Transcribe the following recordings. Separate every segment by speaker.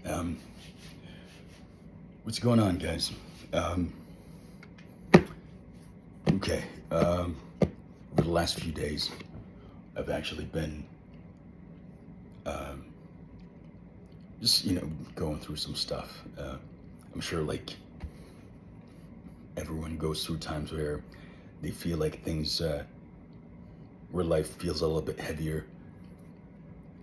Speaker 1: Um, what's going on, guys? Um, okay. Over the last few days, I've actually been um, just, going through some stuff. I'm sure, like, everyone goes through times where they feel like things, where life feels a little bit heavier.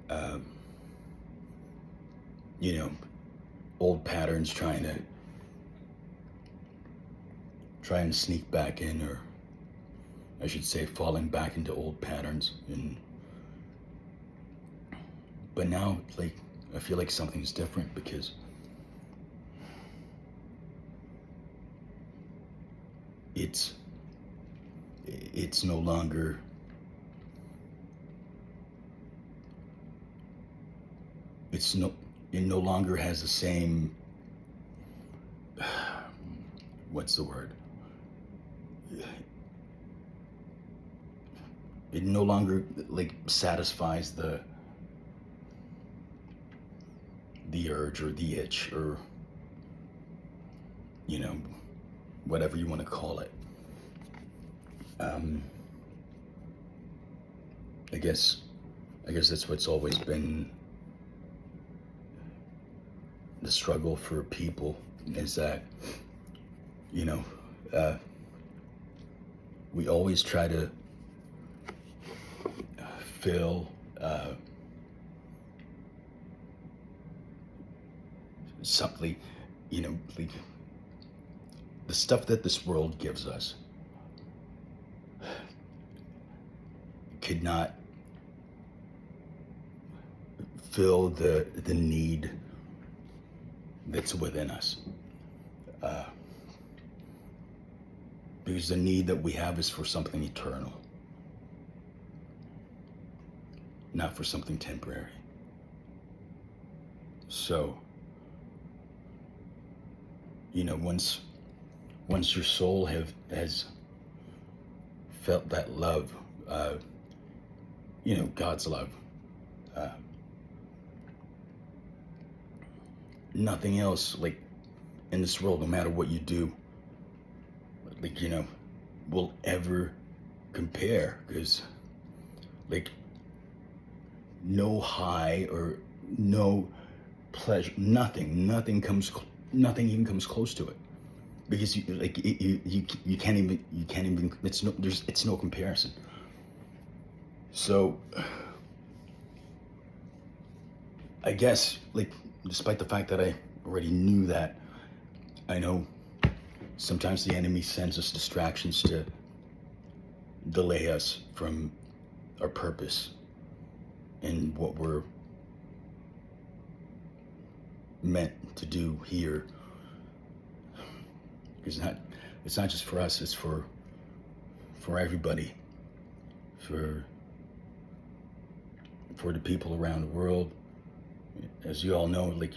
Speaker 1: Um, you know, old patterns trying to sneak back in, or I should say, falling back into old patterns. But now, like, I feel like something's different because it's it's no longer it's no it no longer has the same, what's the word? It no longer like satisfies the urge or the itch, or you know whatever you want to call it. Um, I guess that's what's always been the struggle for people, is that you know uh, we always try to fill something, like the stuff that this world gives us could not fill the need that's within us, uh, because the need that we have is for something eternal, not for something temporary. So once your soul has felt that love, God's love, uh, nothing else, like, in this world, no matter what you do, like, will ever compare. Because, like, no high or no pleasure, nothing even comes close to it. Because you can't even, it's no comparison. So I guess, like, despite the fact that I already knew that, I know sometimes the enemy sends us distractions to delay us from our purpose and what we're meant to do here. It's not just for us, it's for everybody, for the people around the world. As you all know, like,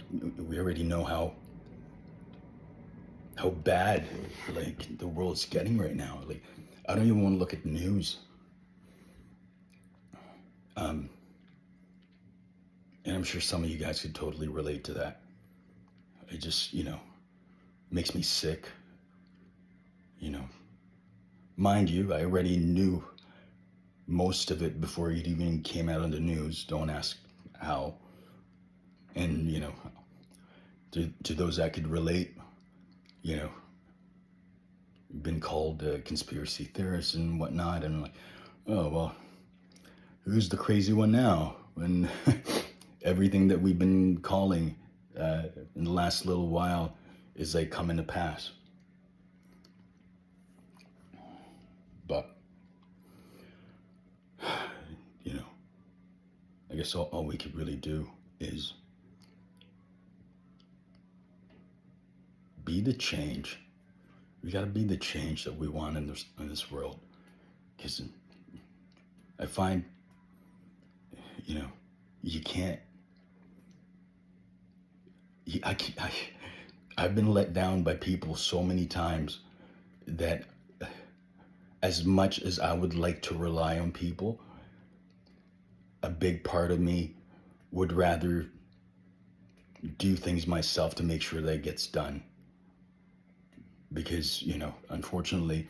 Speaker 1: we already know how bad, like, the world's getting right now. Like, I don't even want to look at the news. And I'm sure some of you guys could totally relate to that. It just, makes me sick. Mind you, I already knew most of it before it even came out on the news. Don't ask how. And, to those that could relate, been called a conspiracy theorist and whatnot. And I'm like, oh, well, who's the crazy one now? When everything that we've been calling in the last little while is, like, coming to pass. But, I guess all we could really do is be the change. We got to be the change that we want in this world. Because I find, you can't. I've been let down by people so many times that, as much as I would like to rely on people, a big part of me would rather do things myself to make sure that it gets done. Because, unfortunately,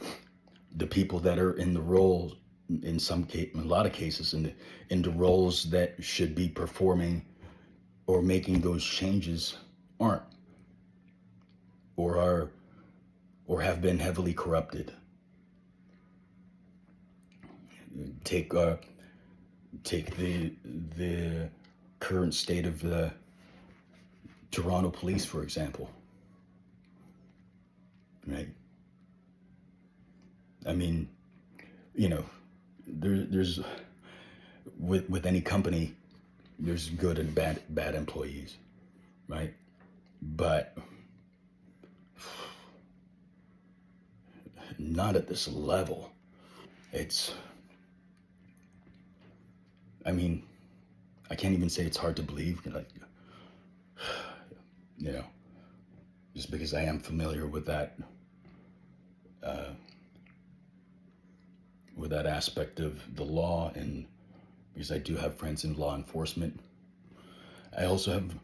Speaker 1: the people that are in the roles, in a lot of cases, in the roles that should be performing or making those changes aren't, or are, or have been heavily corrupted. Take the current state of the Toronto police, for example. Right? I mean, there's with any company, there's good and bad employees, right? But not at this level. It's, I mean, I can't even say it's hard to believe, you know, just because I am familiar uh, with that aspect of the law, and because I do have friends in law enforcement. I also have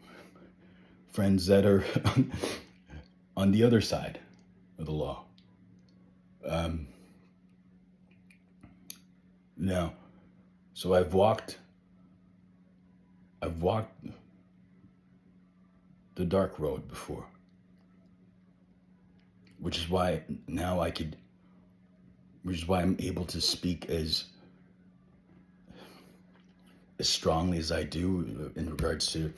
Speaker 1: friends that are on the other side of the law. Um, now, so I've walked the dark road before, which is why now which is why I'm able to speak as strongly as I do in regards to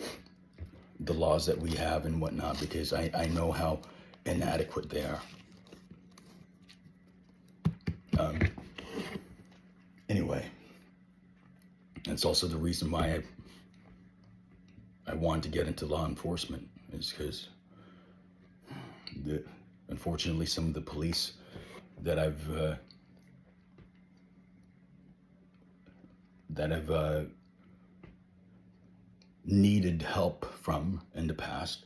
Speaker 1: the laws that we have and whatnot, because I know how inadequate they are. Um, anyway, that's also the reason why I wanted to get into law enforcement, is because unfortunately some of the police that I've needed help from in the past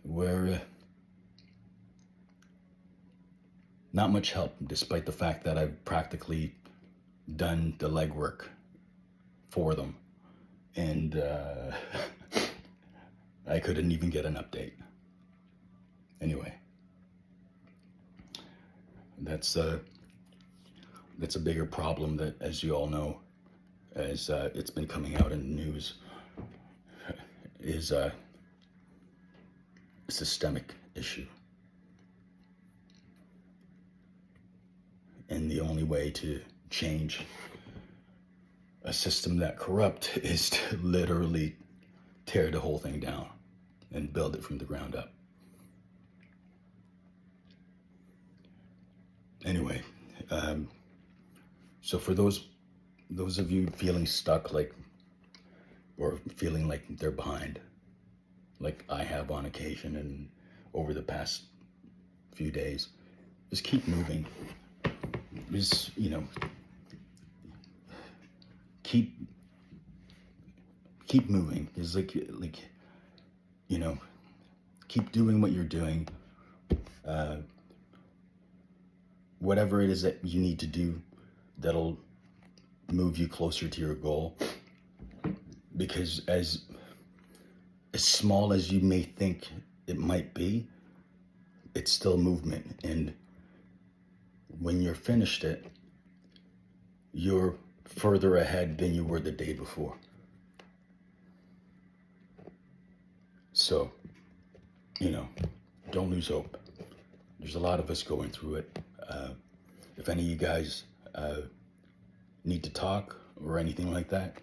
Speaker 1: were not much help, despite the fact that I've practically done the legwork for them, and I couldn't even get an update. Anyway, that's a bigger problem that, as you all know, as it's been coming out in the news, is a systemic issue. And the only way to change a system that corrupt is to literally tear the whole thing down and build it from the ground up. Anyway, so for those of you feeling stuck, or feeling like they're behind, like I have on occasion and over the past few days, just keep moving. Just, keep moving. It's keep doing what you're doing. Whatever it is that you need to do that'll move you closer to your goal. Because as small as you may think it might be, it's still movement. And when you're finished it, you're further ahead than you were the day before. So, don't lose hope. There's a lot of us going through it. If any of you guys need to talk or anything like that,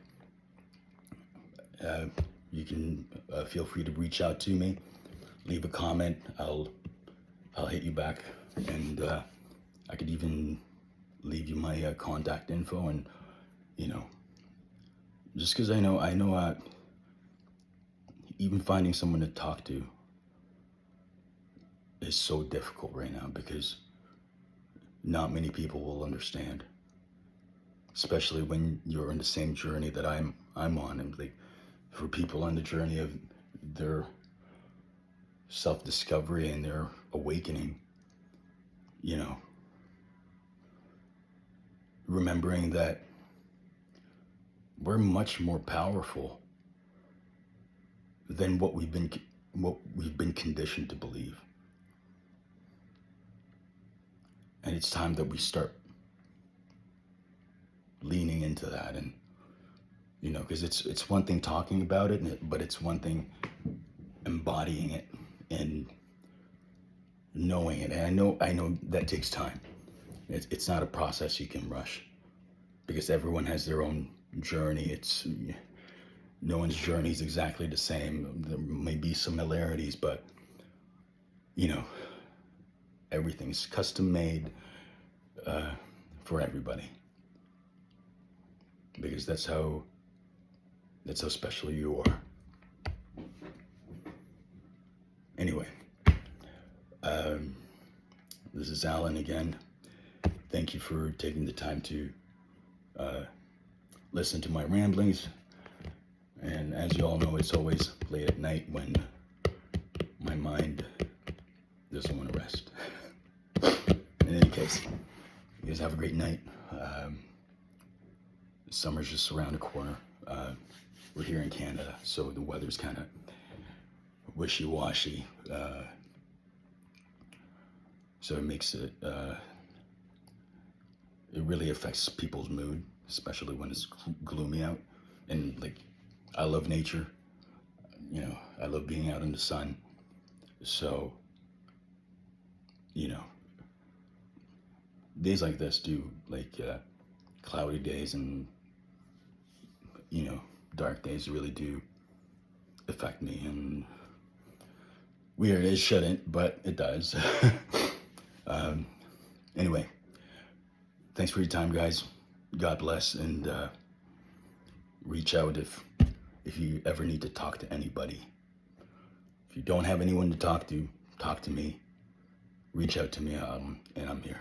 Speaker 1: you can feel free to reach out to me, leave a comment. I'll hit you back, and I could even leave you my contact info. And just because I know even finding someone to talk to is so difficult right now, because not many people will understand, especially when you're in the same journey that I'm on. And for people on the journey of their self-discovery and their awakening, remembering that we're much more powerful than what we've been conditioned to believe. And it's time that we start leaning into that. And because it's one thing talking about it, but it's one thing embodying it and knowing it. And I know that takes time. It's not a process you can rush, because everyone has their own journey. No one's journey is exactly the same. There may be similarities, but everything's custom made for everybody, because that's how special you are. Anyway, this is Alan again. Thank you for taking the time to listen to my ramblings. And as you all know, it's always late at night when my mind doesn't want to rest. In any case, you guys have a great night. Summer's just around the corner. We're here in Canada, so the weather's kind of wishy-washy. So it makes it, it really affects people's mood, especially when it's gloomy out. And like, I love nature, I love being out in the sun. So, days like this do, like cloudy days and, dark days really do affect me. And weird, it shouldn't, but it does. Anyway, thanks for your time, guys. God bless, and reach out if you ever need to talk to anybody. If you don't have anyone to talk to me. Reach out to me, and I'm here.